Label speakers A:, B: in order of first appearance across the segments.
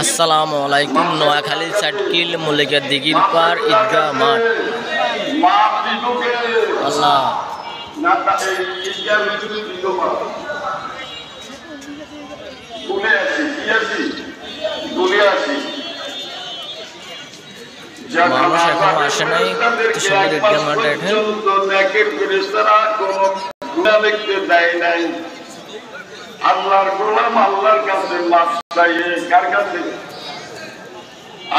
A: আসসালামু আলাইকুম। নোয়াখালী সার্কিল মল্লিকা দিঘির পার ঈদগাহ মাঠ। আল্লাহ মানুষ এখনো আসে নাই। সুন্দর ঈদগাহ মাঠে
B: আল্লাহর গোলাম আল্লাহর কাছে মাপ চাইয়ে, কার কাছে?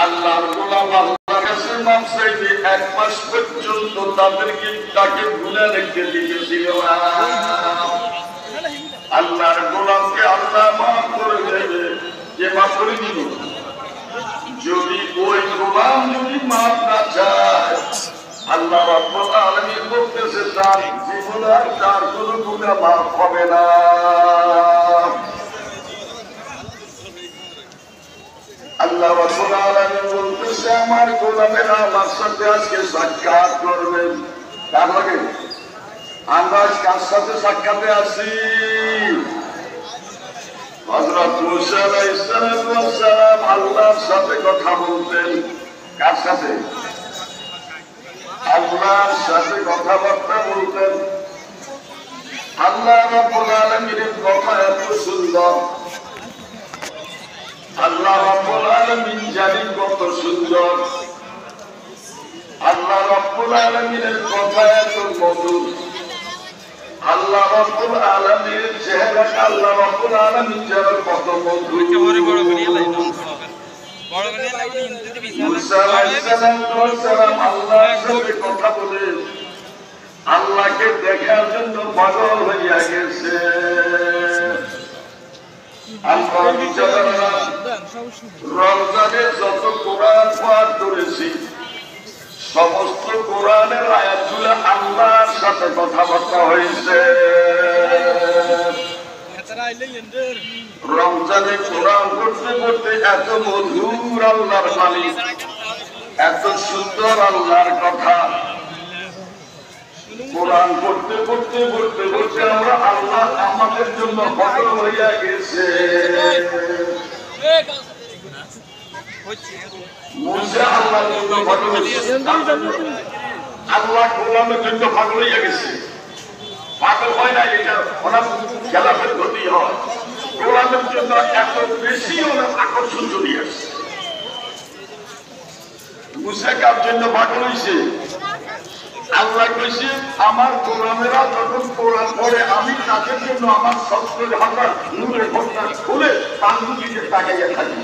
B: আল্লাহর গোলাম আল্লাহর কাছে মাপ চাইবে। 1 মাস পর্যন্ত তাদেরকে তাকে ভুলে রেখে দিয়েছিল। আল্লাহর গোলামকে আল্লাহ মাফ করে দেবে। যে মাফ করে দিল, যদি ওই গোলাম যদি মাফ না চায়, আল্লাহ রাব্বুল আলামিন বলতেছে তার জীবনে আর তার কোনো গুনাহ মাফ হবে না। আল্লাহ রাব্বুল আলামিন বলতেছে আমার গোলামেরা আমার সাথে আজকে সাক্ষাৎ করবেন। তার আগে আমরা কার সাথে সাক্ষাতে আছি? হযরত মুসা আলাইহিস সালাম আল্লাহর সাথে কথা বলতেন। কার সাথে? আল্লাহর সাথে কথাবার্তা বলতেন। আল্লাহ রাব্বুল আলামিনের কথা এত সুন্দর, আল্লাহ রাব্বুল আলামিন জানি কত সুন্দর, আল্লাহ রাব্বুল আলামিনের কথা এত মধুর, আল্লাহ রাব্বুল আলামিনের চেহারা, আল্লাহ রাব্বুল আলামিন যেন কত মধুর। মুসা আলাইহিস সালাম আল্লাহর সাথে কথা বলে আল্লাহকে দেখার জন্য পাগল হইয়া গেছে। রমজানে যত কোরআন পাঠ করেছি, সমস্ত কোরআনের আয়াতগুলো আল্লাহর সাথে কথাবার্তা হয়েছে। রমজানে কোরআন পড়তে পড়তে এত মধুর আল্লাহর বাণী, এত সুন্দর আল্লাহর কথা। কোরআন পড়তে পড়তে পড়তে পড়তে আমরা আল্লাহ আমাদের জন্য পাগল হইয়া গেছে। মুসা আল্লাহর জন্য পাগল হয়েছে, আল্লাহ কোরআনের জন্য পাগল হইয়া গেছে। পাগল হয় না, এটা ওনার খেলাফের ক্ষতি হয়। কোরআনের জন্য এত বেশি ওনার আকর্ষণ চলে আসছে। মুসা কার জন্য পাগল হয়েছে? আল্লাহ কইছে আমার গোলামেরা যখন কোরআন পড়ে আমি তাদের জন্য আমার সত্তর হাজার নূরের ঘটনা খুলে পান্ডুলিতে তাকাইয়া থাকি।